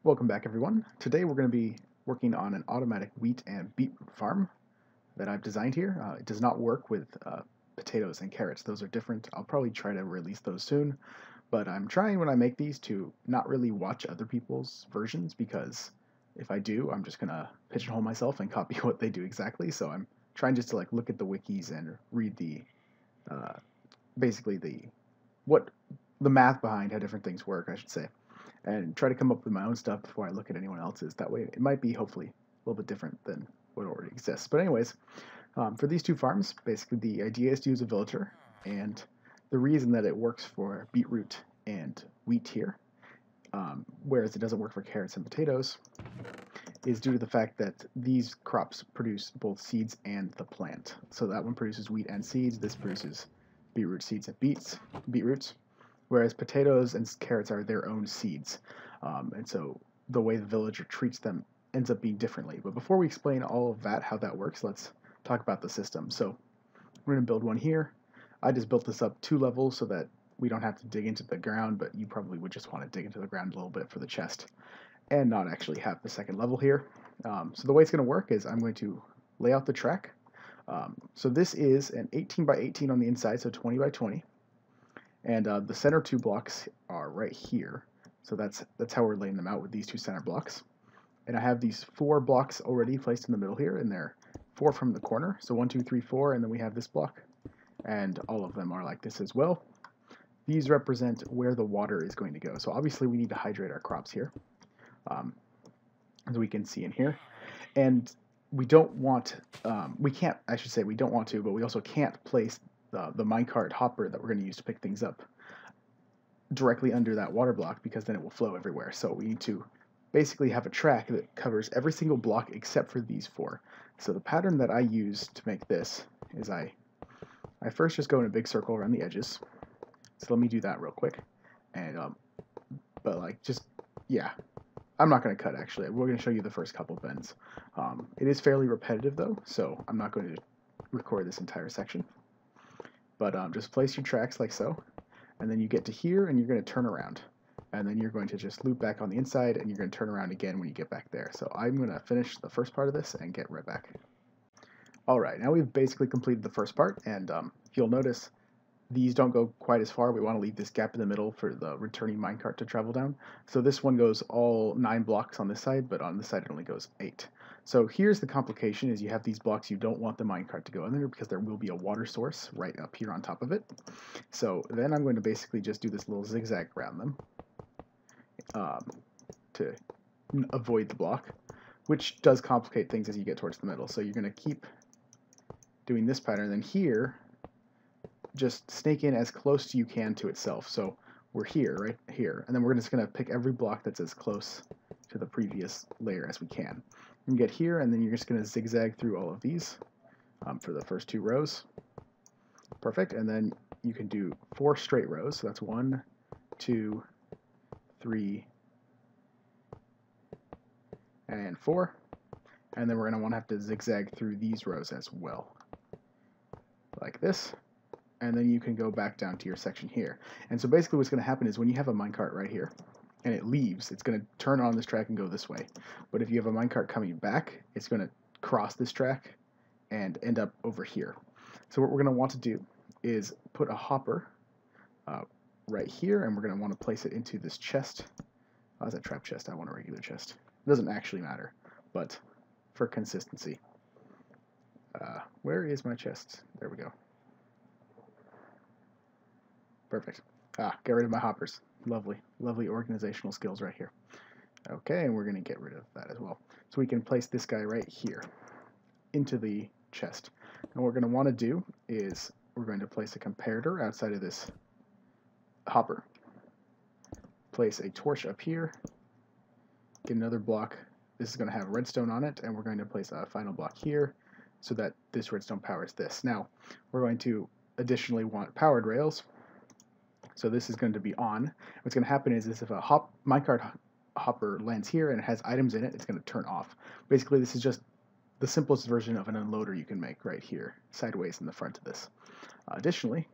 Welcome back, everyone. Today we're going to be working on an automatic wheat and beetroot farm that I've designed here. It does not work with potatoes and carrots. Those are different. I'll probably try to release those soon, but I'm trying when I make these to not really watch other people's versions because if I do, I'm just going to pigeonhole myself and copy what they do exactly. So I'm trying just to look at the wikis and read the uh, basically what the math behind how different things work, I should say, and try to come up with my own stuff before I look at anyone else's. That way, it might be hopefully a little bit different than what already exists. But anyways, for these two farms, basically the idea is to use a villager, and the reason that it works for beetroot and wheat here, whereas it doesn't work for carrots and potatoes, is due to the fact that these crops produce both seeds and the plant. So that one produces wheat and seeds. This produces beetroot seeds and beetroots, whereas potatoes and carrots are their own seeds. And so the way the villager treats them ends up being differently. But before we explain all of that, how that works, let's talk about the system. So we're going to build one here. I just built this up 2 levels so that we don't have to dig into the ground, but you probably would just want to dig into the ground a little bit for the chest and not actually have the second level here. So the way it's going to work is I'm going to lay out the track. So this is an 18 by 18 on the inside, so 20 by 20. And the center 2 blocks are right here. So that's how we're laying them out with these 2 center blocks. And I have these 4 blocks already placed in the middle here, and they're 4 from the corner. So 1, 2, 3, 4, and then we have this block. And all of them are like this as well. These represent where the water is going to go. So obviously we need to hydrate our crops here, as we can see in here. And we don't want, we can't, I should say we don't want to, but we also can't place the minecart hopper that we're going to use to pick things up directly under that water block because then it will flow everywhere. So we need to basically have a track that covers every single block except for these 4. So the pattern that I use to make this is I first just go in a big circle around the edges. So let me do that real quick. And but yeah, I'm not going to cut actually. We're going to show you the first couple bends. It is fairly repetitive though, so I'm not going to record this entire section. But just place your tracks like so, and then you get to here and you're going to turn around. And then you're going to just loop back on the inside and you're going to turn around again when you get back there. So I'm going to finish the first part of this and get right back. Alright, now we've basically completed the first part, and you'll notice these don't go quite as far. We want to leave this gap in the middle for the returning minecart to travel down. So this one goes all 9 blocks on this side, but on this side it only goes 8. So here's the complication, is you have these blocks you don't want the minecart to go under because there will be a water source right up here on top of it. So then I'm going to basically just do this little zigzag around them to avoid the block, which does complicate things as you get towards the middle. So you're going to keep doing this pattern, then here just snake in as close as you can to itself. So we're here, right here, and then we're just going to pick every block that's as close to the previous layer as we can. You can get here, and then you're just going to zigzag through all of these for the first 2 rows. Perfect, and then you can do 4 straight rows. So that's 1, 2, 3, and 4. And then we're going to have to zigzag through these rows as well, like this. And then you can go back down to your section here. And so basically what's going to happen is when you have a minecart right here and it leaves, it's going to turn on this track and go this way. But if you have a minecart coming back, it's going to cross this track and end up over here. So what we're going to want to do is put a hopper right here, and we're going to want to place it into this chest. Oh, is that trap chest? I want a regular chest. It doesn't actually matter, but for consistency. Where is my chest? There we go. Perfect. Get rid of my hoppers. Lovely, lovely organizational skills right here. Okay, and we're going to get rid of that as well. So we can place this guy right here into the chest. And what we're going to want to do is we're going to place a comparator outside of this hopper. Place a torch up here. Get another block. This is going to have redstone on it, and we're going to place a final block here so that this redstone powers this. Now, we're going to additionally want powered rails. So this is going to be on. What's going to happen is if a minecart hopper lands here and it has items in it, it's going to turn off. Basically, this is just the simplest version of an unloader you can make right here, sideways in the front of this. Additionally,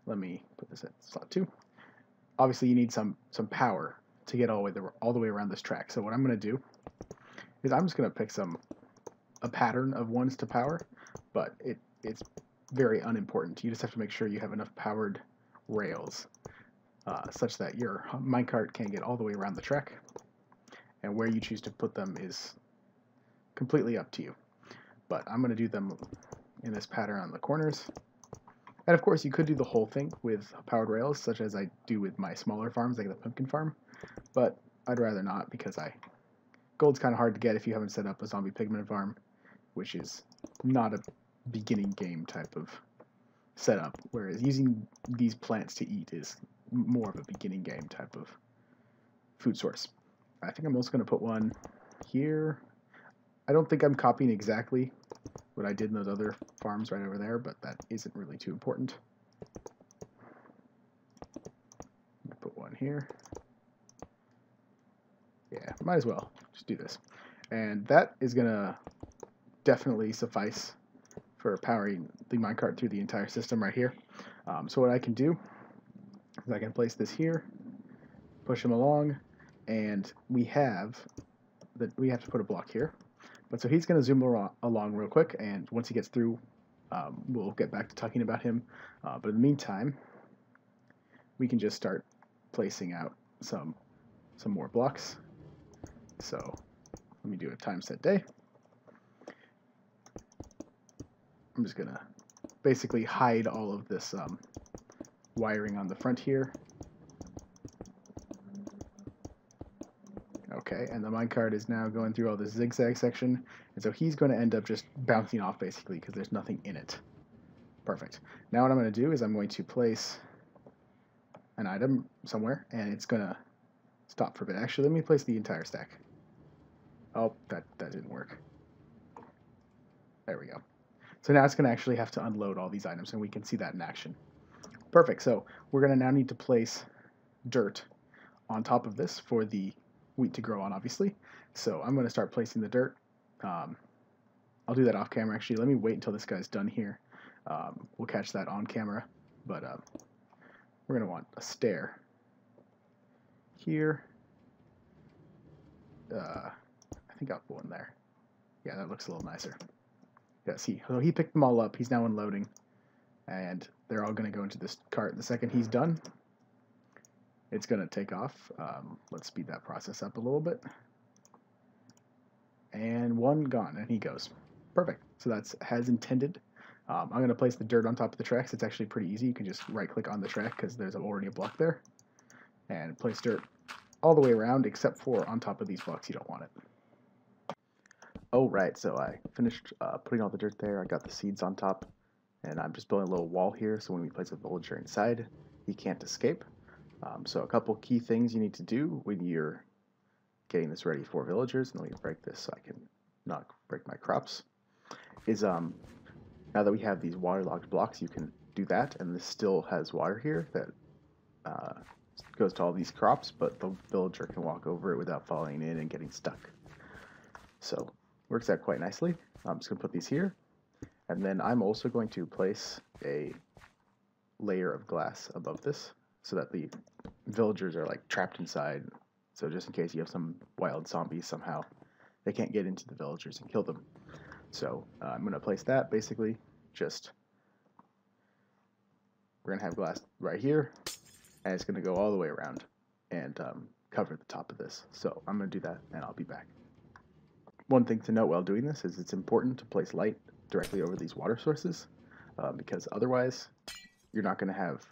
let me put this at slot 2. Obviously, you need some power to get all the way around this track. So what I'm going to do is I'm just going to pick a pattern of ones to power, but it's very unimportant. You just have to make sure you have enough powered rails such that your minecart can get all the way around the track, and where you choose to put them is completely up to you. But I'm going to do them in this pattern on the corners. And of course, you could do the whole thing with powered rails, such as I do with my smaller farms, like the pumpkin farm, but I'd rather not because gold's kind of hard to get if you haven't set up a zombie pigman farm, which is not a beginning game type of setup, whereas using these plants to eat is more of a beginning game type of food source. I think I'm also going to put one here. I don't think I'm copying exactly what I did in those other farms right over there, but that isn't really too important. Put one here. Yeah, might as well just do this. And that is going to definitely suffice for powering the minecart through the entire system right here. So what I can do is I can place this here, push him along, and we have to put a block here. But so he's going to zoom along real quick, and once he gets through, we'll get back to talking about him. But in the meantime, we can just start placing out some more blocks. So let me do a time set day. I'm just going to basically hide all of this wiring on the front here. Okay, and the minecart is now going through all this zigzag section, and so he's going to end up just bouncing off basically because there's nothing in it. Perfect. Now what I'm going to do is I'm going to place an item somewhere, and it's going to stop for a bit. Actually, let me place the entire stack. Oh, that didn't work. There we go. So now it's going to actually have to unload all these items, and we can see that in action. Perfect. So we're going to now need to place dirt on top of this for the wheat to grow on, obviously. So I'm going to start placing the dirt. I'll do that off camera, actually. Let me wait until this guy's done here. We'll catch that on camera, but we're going to want a stair here. I think I'll put one there. Yeah, that looks a little nicer. Yeah, see, so he picked them all up. He's now unloading, and they're all going to go into this cart. The second he's done, it's going to take off. Let's speed that process up a little bit. And one gone, and he goes. Perfect. So that's as intended. I'm going to place the dirt on top of the tracks. It's actually pretty easy. You can just right-click on the track because there's already a block there. And place dirt all the way around except for on top of these blocks. You don't want it. Oh, right. So I finished putting all the dirt there. I got the seeds on top. And I'm just building a little wall here so when we place a villager inside, he can't escape. So a couple key things you need to do when you're getting this ready for villagers, and let me break this so I can not break my crops, is now that we have these waterlogged blocks, you can do that, and this still has water here that goes to all these crops, but the villager can walk over it without falling in and getting stuck. So works out quite nicely. I'm just going to put these here, and then I'm also going to place a layer of glass above this so that the villagers are like trapped inside. So just in case you have some wild zombies somehow, they can't get into the villagers and kill them. So I'm going to place that basically just, we're going to have glass right here, and it's going to go all the way around and cover the top of this. So I'm going to do that, and I'll be back. One thing to note while doing this is it's important to place light directly over these water sources because otherwise you're not going to have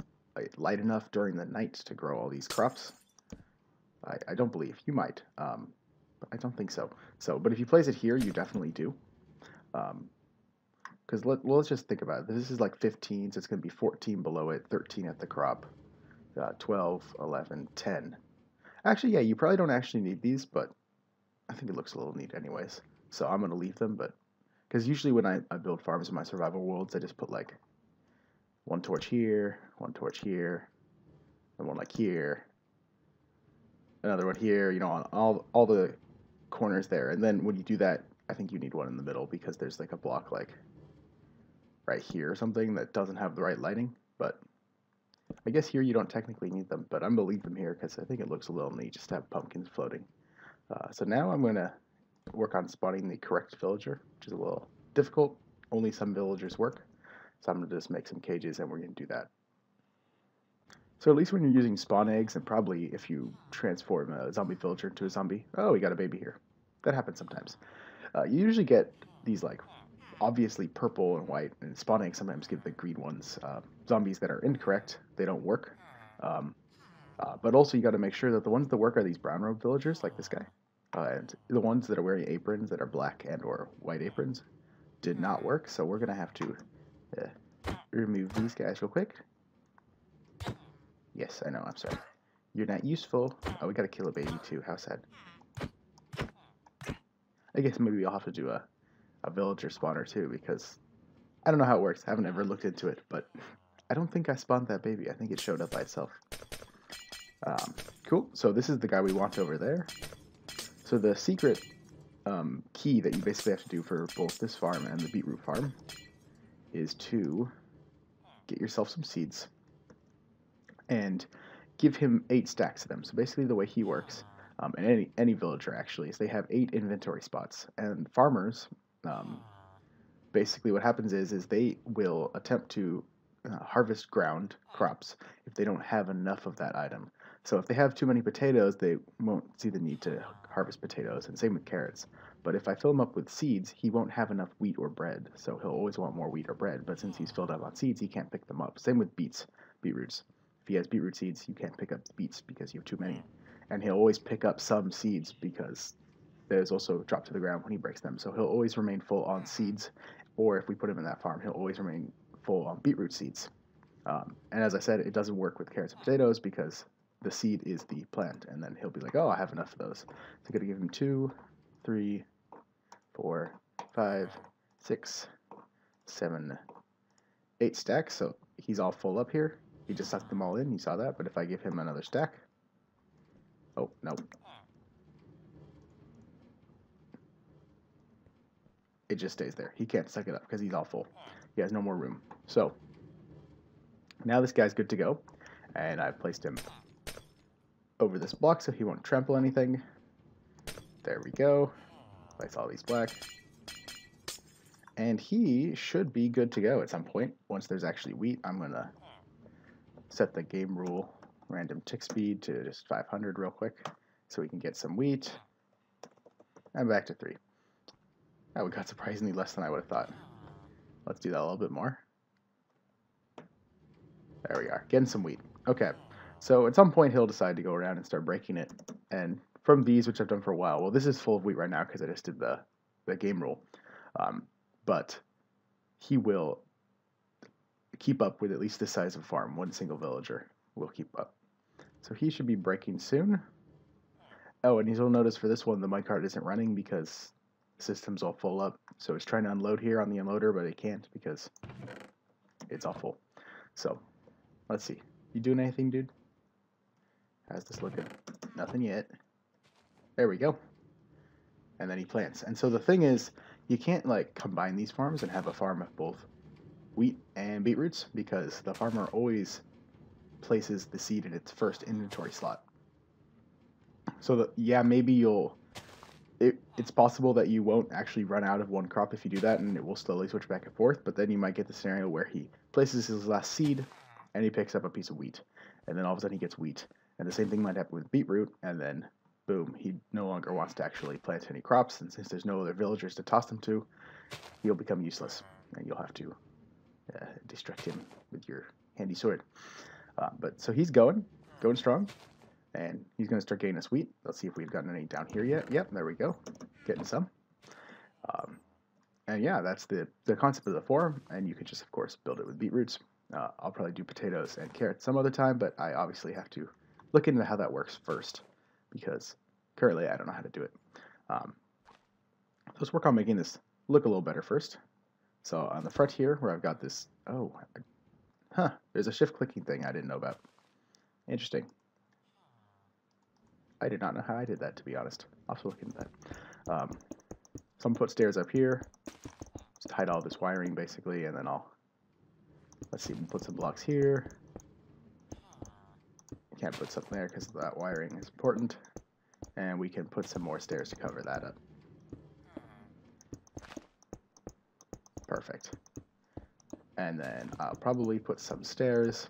light enough during the night to grow all these crops. I don't believe. You might, but I don't think so. But if you place it here, you definitely do. Because let's just think about it. This is like 15, so it's going to be 14 below it, 13 at the crop, 12, 11, 10. Actually, yeah, you probably don't actually need these, but I think it looks a little neat anyways. So I'm going to leave them, but because usually when I build farms in my survival worlds, I just put like one torch here, and one like here, another one here, you know, on all the corners there. And then when you do that, I think you need one in the middle because there's like a block like right here or something that doesn't have the right lighting. But I guess here you don't technically need them, but I'm going to leave them here because I think it looks a little neat just to have pumpkins floating. So now I'm going to work on spawning the correct villager, which is a little difficult. Only some villagers work. So I'm going to just make some cages and we're going to do that. So at least when you're using spawn eggs, and probably if you transform a zombie villager into a zombie, oh, we got a baby here. That happens sometimes. You usually get these like obviously purple and white, and spawn eggs sometimes give the green ones. Zombies that are incorrect, they don't work. Um, but also you got to make sure that the ones that work are these brown robe villagers, like this guy. And the ones that are wearing aprons that are black and or white aprons did not work, so we're going to have to remove these guys real quick. Yes, I know, I'm sorry. You're not useful. Oh, we gotta kill a baby too, how sad. I guess maybe I'll have to do a villager spawner too, because I don't know how it works. I haven't ever looked into it, but I don't think I spawned that baby. I think it showed up by itself. Cool, so this is the guy we want over there. So the secret key that you basically have to do for both this farm and the beetroot farm is to get yourself some seeds and give him 8 stacks of them. So basically the way he works, and any villager actually, is they have 8 inventory spots. And farmers, basically what happens is they will attempt to harvest ground crops if they don't have enough of that item. So if they have too many potatoes, they won't see the need to harvest potatoes, and same with carrots. But if I fill him up with seeds, he won't have enough wheat or bread, so he'll always want more wheat or bread, but since he's filled up on seeds, he can't pick them up. Same with beetroots. If he has beetroot seeds, you can't pick up beets because you have too many. And he'll always pick up some seeds because there's also drop to the ground when he breaks them. So he'll always remain full on seeds, or if we put him in that farm, he'll always remain full on beetroot seeds. And as I said, it doesn't work with carrots and potatoes because the seed is the plant, and then he'll be like, oh, I have enough of those. So I'm going to give him 2, 3, 4, 5, 6, 7, 8 stacks. So he's all full up here. He just sucked them all in, you saw that, but if I give him another stack, oh, no. It just stays there. He can't suck it up because he's all full. He has no more room. So, now this guy's good to go, and I've placed him over this block so he won't trample anything. There we go. Place all these black. And he should be good to go at some point. Once there's actually wheat, I'm going to set the game rule random tick speed to just 500 real quick so we can get some wheat. And back to 3. Oh, we got surprisingly less than I would have thought. Let's do that a little bit more. There we are, getting some wheat. Okay, so at some point he'll decide to go around and start breaking it. And from these, which I've done for a while, well, this is full of wheat right now because I just did the game rule. But he will keep up with at least this size of farm. One single villager will keep up. So he should be breaking soon. Oh, and you'll notice for this one, the minecart isn't running because the system's all full up. So it's trying to unload here on the unloader, but it can't because it's all full. So let's see. You doing anything, dude? How's this looking? Nothing yet. There we go. And then he plants. And so the thing is, you can't like combine these farms and have a farm of both wheat and beetroots because the farmer always places the seed in its first inventory slot. So yeah, maybe it's possible that you won't actually run out of one crop if you do that, and it will slowly switch back and forth, but then you might get the scenario where he places his last seed and he picks up a piece of wheat, and then all of a sudden he gets wheat. And the same thing might happen with beetroot, and then boom, he no longer wants to actually plant any crops, and since there's no other villagers to toss them to, he'll become useless, and you'll have to distract him with your handy sword. But so he's going strong, and he's going to start getting us wheat. Let's see if we've gotten any down here yet. Yep, there we go, getting some. And yeah, that's the concept of the farm, and you can just, of course, build it with beetroots. I'll probably do potatoes and carrots some other time, but I obviously have to look into how that works first, because currently I don't know how to do it. Let's work on making this look a little better first. So on the front here, where I've got this, there's a shift clicking thing I didn't know about. Interesting. I did not know how I did that, to be honest. I'll have to look into that. So I'm gonna put stairs up here, just hide all this wiring basically, and then let's see, we'll put some blocks here, can't put something there because that wiring is important. And we can put some more stairs to cover that up. Perfect. And then I'll probably put some stairs,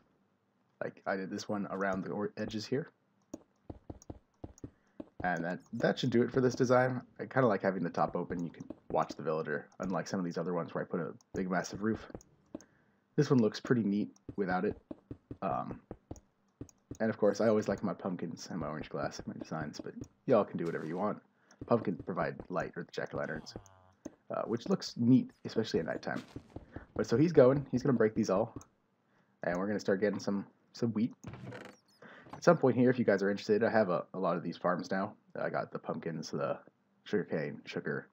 like I did this one around the edges here. And that should do it for this design. I kind of like having the top open. You can watch the villager, unlike some of these other ones where I put a big massive roof. This one looks pretty neat without it. And of course, I always like my pumpkins and my orange glass in my designs, but y'all can do whatever you want. Pumpkins provide light, or the jack-o'-lanterns, which looks neat, especially at nighttime. But so he's gonna break these all, and we're gonna start getting some wheat. At some point here, if you guys are interested, I have a lot of these farms now. I got the pumpkins, the sugarcane, sugar,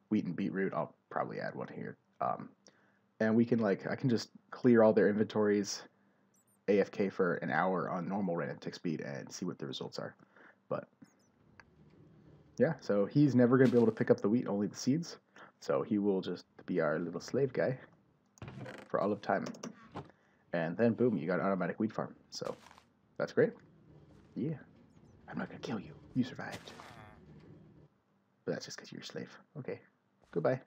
wheat, and beetroot. I'll probably add one here. And we can I can just clear all their inventories, AFK for an hour on normal random tick speed, and see what the results are. But yeah, so he's never going to be able to pick up the wheat, only the seeds. So he will just be our little slave guy for all of time. And then boom, you got an automatic wheat farm. So that's great. Yeah. I'm not going to kill you. You survived. But that's just because you're a slave. Okay. Goodbye.